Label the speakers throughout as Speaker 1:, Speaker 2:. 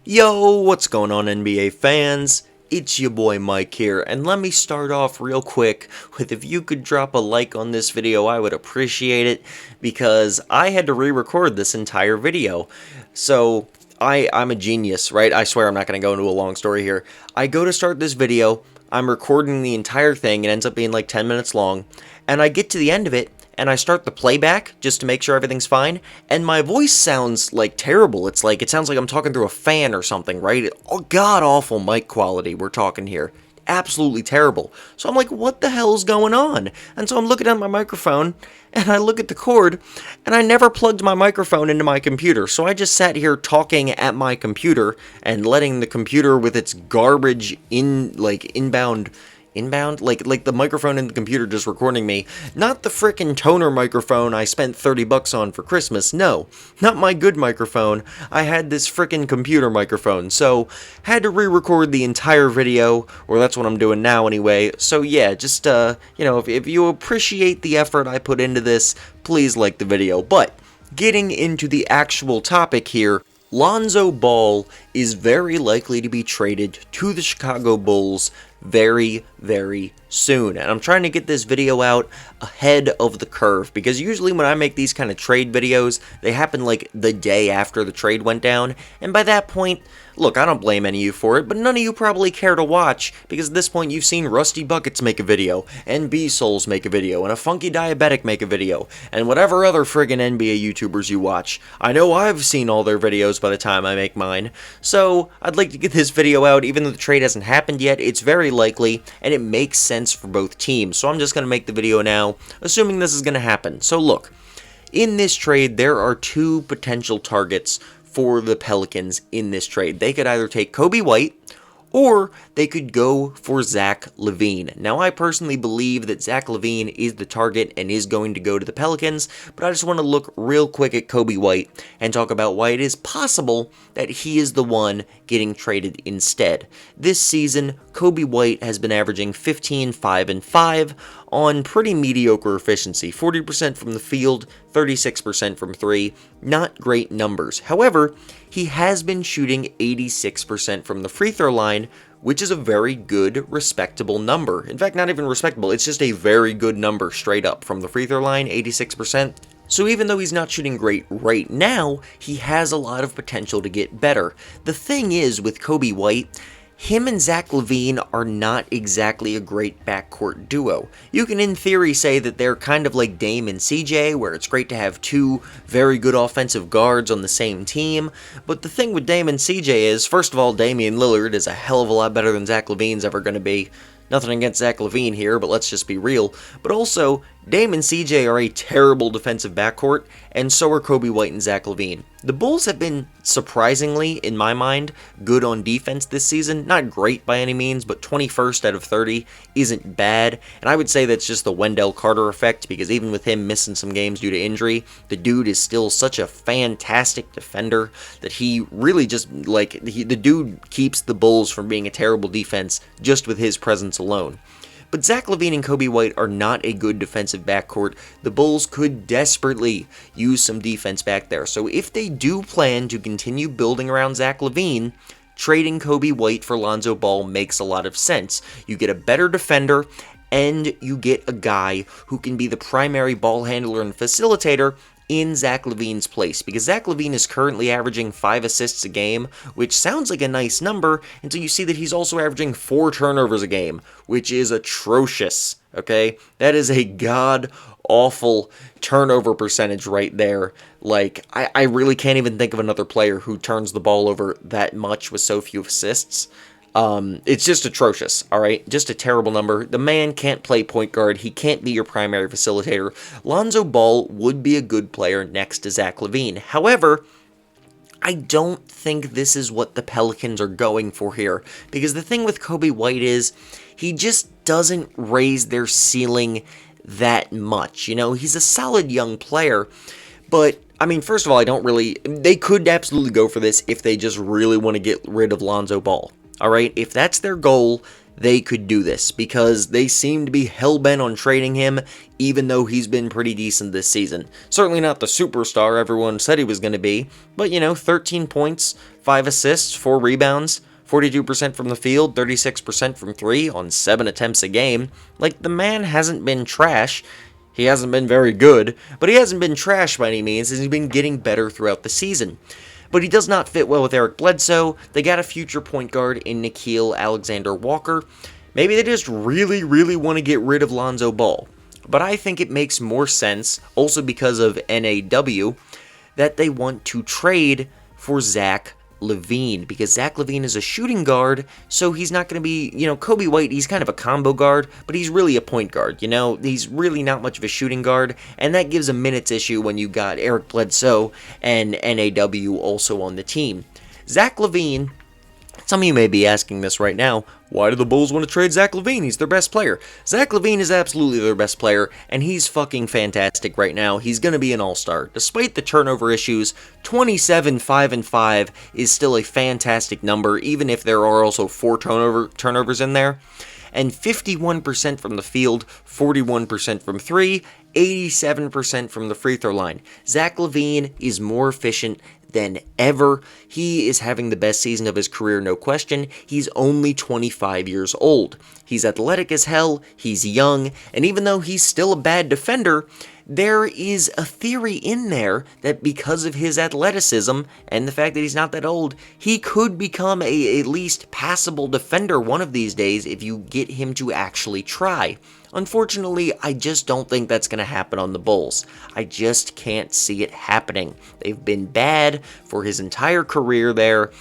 Speaker 1: Yo, what's going on, NBA fans? It's your boy Mike here, and let me start off real quick with if you could drop a like on this video, I would appreciate it, because I had to re-record this entire video. So, I'm a genius, right? I swear I'm not going to go into a long story here. I go to start this video, I'm recording the entire thing, it ends up being like 10 minutes long, and I get to the end of it, and I start the playback just to make sure everything's fine, and my voice sounds like terrible. It sounds like I'm talking through a fan or something, right? Oh, god-awful mic quality we're talking here. Absolutely terrible. So I'm like, what the hell's going on? And so I'm looking at my microphone, and I look at the cord, and I never plugged my microphone into my computer. So I just sat here talking at my computer and letting the computer with its garbage inbound, like the microphone in the computer just recording me, not the frickin' toner microphone I spent $30 on for Christmas. No, not my good microphone. I had this frickin' computer microphone, so had to re-record the entire video, or that's what I'm doing now anyway. So yeah, just if you appreciate the effort I put into this, please like the video. But getting into the actual topic here, Lonzo Ball is very likely to be traded to the Chicago Bulls very, very soon. And I'm trying to get this video out ahead of the curve, because usually when I make these kind of trade videos, they happen like the day after the trade went down. And by that point, look, I don't blame any of you for it, but none of you probably care to watch, because at this point you've seen Rusty Buckets make a video, and B-Souls make a video, and a Funky Diabetic make a video, and whatever other friggin' NBA YouTubers you watch. I know I've seen all their videos by the time I make mine. So I'd like to get this video out, even though the trade hasn't happened yet. It's very likely, and it makes sense for both teams. So I'm just going to make the video now, assuming this is going to happen. So look, in this trade, there are two potential targets for the Pelicans in this trade. They could either take Coby White, or they could go for Zach Lavine. Now, I personally believe that Zach Lavine is the target and is going to go to the Pelicans, but I just want to look real quick at Coby White and talk about why it is possible that he is the one getting traded instead. This season, Coby White has been averaging 15, 5, and 5 on pretty mediocre efficiency. 40% from the field, 36% from 3. Not great numbers. However, he has been shooting 86% from the free throw line, which is a very good, respectable number. In fact, not even respectable, it's just a very good number straight up from the free throw line, 86%. So even though he's not shooting great right now, he has a lot of potential to get better. The thing is, with Coby White, him and Zach Lavine are not exactly a great backcourt duo. You can in theory say that they're kind of like Dame and CJ, where it's great to have two very good offensive guards on the same team, but the thing with Dame and CJ is, first of all, Damian Lillard is a hell of a lot better than Zach Lavine's ever going to be. Nothing against Zach Lavine here, but let's just be real. But also, Dame and CJ are a terrible defensive backcourt, and so are Coby White and Zach Lavine. The Bulls have been surprisingly, in my mind, good on defense this season. Not great by any means, but 21st out of 30 isn't bad. And I would say that's just the Wendell Carter effect, because even with him missing some games due to injury, the dude is still such a fantastic defender that he really just, the dude keeps the Bulls from being a terrible defense just with his presence alone. But Zach Lavine and Coby White are not a good defensive backcourt. The Bulls could desperately use some defense back there. So if they do plan to continue building around Zach Lavine, trading Coby White for Lonzo Ball makes a lot of sense. You get a better defender, and you get a guy who can be the primary ball handler and facilitator in Zach Lavine's place, because Zach Lavine is currently averaging 5 assists a game, which sounds like a nice number until you see that he's also averaging 4 turnovers a game, which is atrocious, okay? That is a god-awful turnover percentage right there. Like, I really can't even think of another player who turns the ball over that much with so few assists. It's just atrocious, alright? Just a terrible number. The man can't play point guard. He can't be your primary facilitator. Lonzo Ball would be a good player next to Zach Lavine. However, I don't think this is what the Pelicans are going for here, because the thing with Coby White is he just doesn't raise their ceiling that much. You know, he's a solid young player, but I mean, first of all, they could absolutely go for this if they just really want to get rid of Lonzo Ball. Alright, if that's their goal, they could do this, because they seem to be hell-bent on trading him, even though he's been pretty decent this season. Certainly not the superstar everyone said he was going to be, but 13 points, 5 assists, 4 rebounds, 42% from the field, 36% from 3 on 7 attempts a game. Like, the man hasn't been trash. He hasn't been very good, but he hasn't been trash by any means, and he's been getting better throughout the season. But he does not fit well with Eric Bledsoe. They got a future point guard in Nickeil Alexander-Walker. Maybe they just really, really want to get rid of Lonzo Ball. But I think it makes more sense, also because of NAW, that they want to trade for Zach Lavine, because Zach Lavine is a shooting guard, so he's not going to be, Kobe White, he's kind of a combo guard, but he's really a point guard, he's really not much of a shooting guard, and that gives a minutes issue when you got Eric Bledsoe and NAW also on the team. Zach Lavine, some of you may be asking this right now, why do the Bulls want to trade Zach Lavine? He's their best player. Zach Lavine is absolutely their best player, and he's fucking fantastic right now. He's going to be an all-star. Despite the turnover issues, 27, 5, and 5 is still a fantastic number, even if there are also 4 turnovers in there. And 51% from the field, 41% from 3, 87% from the free throw line. Zach Lavine is more efficient than ever. He is having the best season of his career, no question. He's only 25 years old. He's athletic as hell, he's young, and even though he's still a bad defender, there is a theory in there that because of his athleticism and the fact that he's not that old, he could become a at least passable defender one of these days if you get him to actually try. Unfortunately, I just don't think that's going to happen on the Bulls. I just can't see it happening. They've been bad for his entire career there.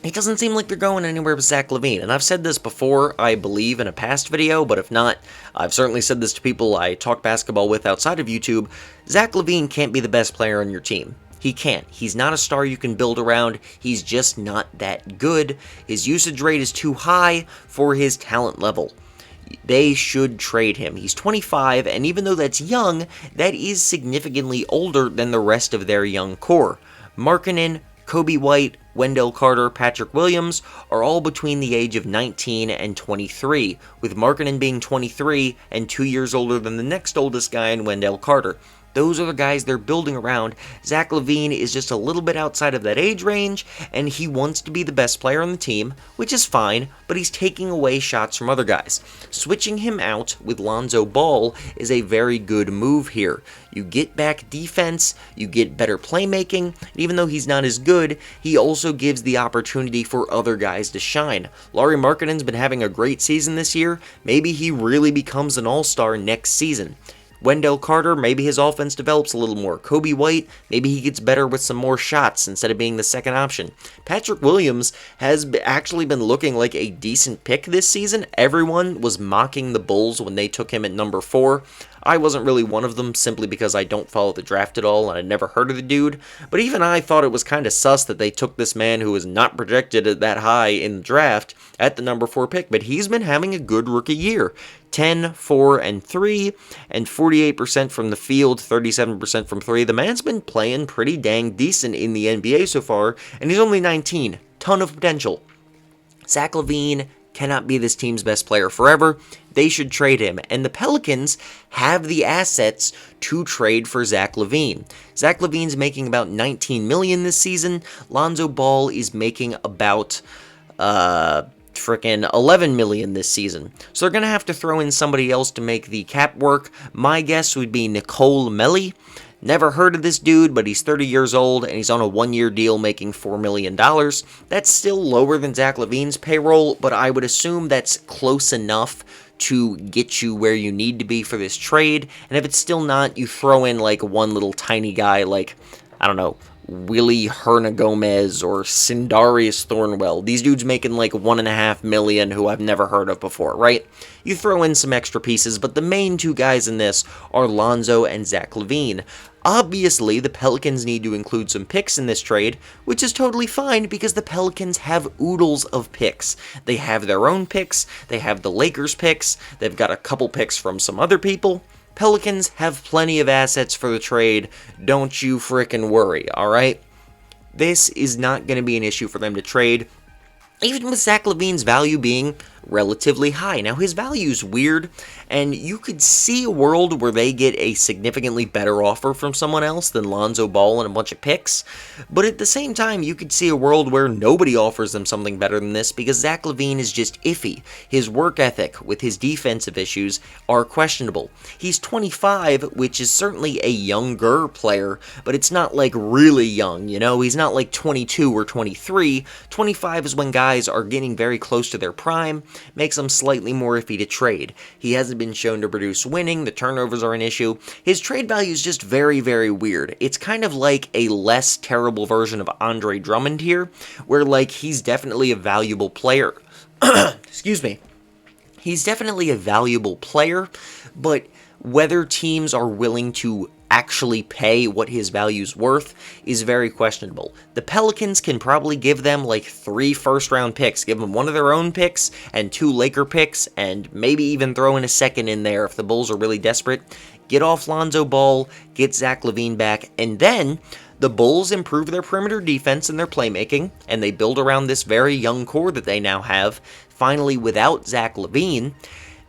Speaker 1: It doesn't seem like they're going anywhere with Zach Lavine, and I've said this before, I believe, in a past video, but if not, I've certainly said this to people I talk basketball with outside of YouTube. Zach Lavine can't be the best player on your team. He can't. He's not a star you can build around. He's just not that good. His usage rate is too high for his talent level. They should trade him. He's 25, and even though that's young, that is significantly older than the rest of their young core. Markkanen, Kobe White, Wendell Carter, Patrick Williams are all between the age of 19 and 23, with Markkanen being 23 and 2 years older than the next oldest guy in Wendell Carter. Those are the guys they're building around. Zach Lavine is just a little bit outside of that age range, and he wants to be the best player on the team, which is fine, but he's taking away shots from other guys. Switching him out with Lonzo Ball is a very good move here. You get back defense, you get better playmaking, and even though he's not as good, he also gives the opportunity for other guys to shine. Lauri Markkanen's been having a great season this year. Maybe he really becomes an all-star next season. Wendell Carter, maybe his offense develops a little more. Kobe White, maybe he gets better with some more shots instead of being the second option. Patrick Williams has actually been looking like a decent pick this season. Everyone was mocking the Bulls when they took him at number 4. I wasn't really one of them, simply because I don't follow the draft at all and I'd never heard of the dude. But even I thought it was kind of sus that they took this man who was not projected at that high in the draft at the number 4 pick. But he's been having a good rookie year. 10, 4, and 3, and 48% from the field, 37% from 3. The man's been playing pretty dang decent in the NBA so far, and he's only 19. Ton of potential. Zach Lavine cannot be this team's best player forever. They should trade him, and the Pelicans have the assets to trade for Zach Lavine. Zach Lavine's making about $19 million this season. Lonzo Ball is making about frickin' $11 million this season. So they're going to have to throw in somebody else to make the cap work. My guess would be Nicole Melli. Never heard of this dude, but he's 30 years old, and he's on a one-year deal making $4 million. That's still lower than Zach Lavine's payroll, but I would assume that's close enough to get you where you need to be for this trade. And if it's still not, you throw in like one little tiny guy like, I don't know, Willie Hernagomez or Sindarius Thornwell. These dudes making like $1.5 million who I've never heard of before, right? You throw in some extra pieces, but the main two guys in this are Lonzo and Zach Lavine. Obviously, the Pelicans need to include some picks in this trade, which is totally fine because the Pelicans have oodles of picks. They have their own picks, they have the Lakers picks, they've got a couple picks from some other people. Pelicans have plenty of assets for the trade. Don't you frickin' worry, alright? This is not going to be an issue for them to trade. Even with Zach Lavine's value being relatively high. Now, his value's weird, and you could see a world where they get a significantly better offer from someone else than Lonzo Ball and a bunch of picks, but at the same time, you could see a world where nobody offers them something better than this because Zach Lavine is just iffy. His work ethic with his defensive issues are questionable. He's 25, which is certainly a younger player, but it's not like really young, you know? He's not like 22 or 23. 25 is when guys are getting very close to their prime, makes them slightly more iffy to trade. He hasn't been shown to produce winning, the turnovers are an issue. His trade value is just very, very weird. It's kind of like a less terrible version of Andre Drummond here, where like he's definitely a valuable player. Excuse me. He's definitely a valuable player, but whether teams are willing to actually pay what his value's worth is very questionable. The Pelicans can probably give them like 3 first-round picks, give them one of their own picks and 2 Laker picks, and maybe even throw in a second in there if the Bulls are really desperate. Get off Lonzo Ball, get Zach Lavine back, and then the Bulls improve their perimeter defense and their playmaking, and they build around this very young core that they now have. Finally, without Zach Lavine,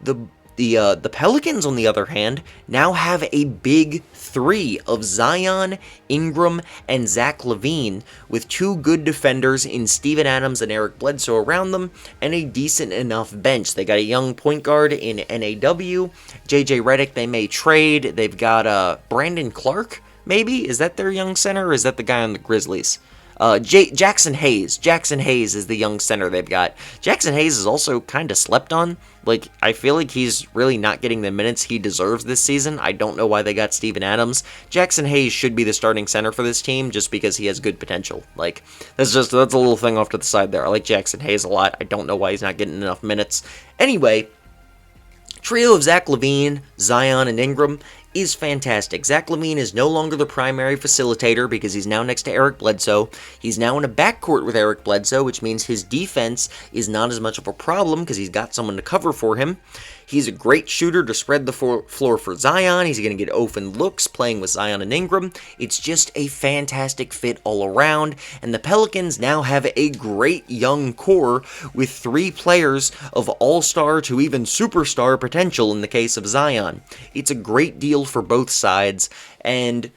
Speaker 1: the Pelicans, on the other hand, now have a big 3 of Zion, Ingram, and Zach Lavine, with 2 good defenders in Steven Adams and Eric Bledsoe around them, and a decent enough bench. They got a young point guard in NAW, JJ Redick they may trade. They've got Brandon Clark, maybe? Is that their young center, or is that the guy on the Grizzlies? Jackson Hayes. Jackson Hayes is the young center they've got. Jackson Hayes is also kind of slept on. Like, I feel like he's really not getting the minutes he deserves this season. I don't know why they got Steven Adams. Jackson Hayes should be the starting center for this team just because he has good potential. Like, that's a little thing off to the side there. I like Jackson Hayes a lot. I don't know why he's not getting enough minutes. Anyway, trio of Zach Lavine, Zion, and Ingram is fantastic. Zach Lavine is no longer the primary facilitator because he's now next to Eric Bledsoe. He's now in a backcourt with Eric Bledsoe, which means his defense is not as much of a problem because he's got someone to cover for him. He's a great shooter to spread the floor for Zion. He's going to get open looks playing with Zion and Ingram. It's just a fantastic fit all around, and the Pelicans now have a great young core with 3 players of all-star to even superstar potential in the case of Zion. It's a great deal for both sides, and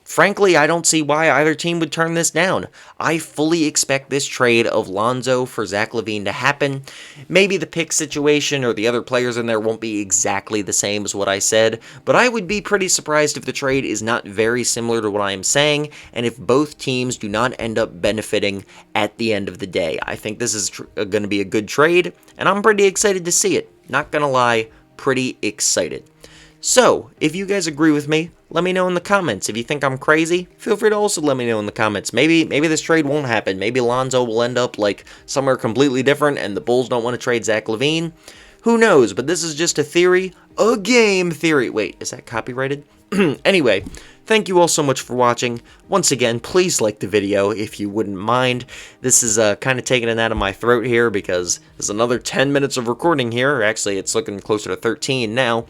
Speaker 1: frankly, I don't see why either team would turn this down. I fully expect this trade of Lonzo for Zach Lavine to happen. Maybe the pick situation or the other players in there won't be exactly the same as what I said, but I would be pretty surprised if the trade is not very similar to what I am saying, and if both teams do not end up benefiting at the end of the day. I think this is going to be a good trade, and I'm pretty excited to see it. Not gonna lie, pretty excited. So, if you guys agree with me, let me know in the comments. If you think I'm crazy, feel free to also let me know in the comments. Maybe this trade won't happen. Maybe Lonzo will end up like somewhere completely different and the Bulls don't want to trade Zach Lavine. Who knows? But this is just a theory. A game theory. Wait, is that copyrighted? Anyway, thank you all so much for watching. Once again, please like the video if you wouldn't mind. This is kind of taking it out of my throat here because there's another 10 minutes of recording here. Actually, it's looking closer to 13 now.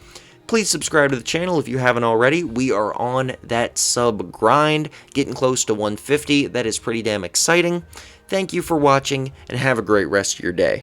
Speaker 1: Please subscribe to the channel if you haven't already. We are on that sub grind, getting close to 150. That is pretty damn exciting. Thank you for watching, and have a great rest of your day.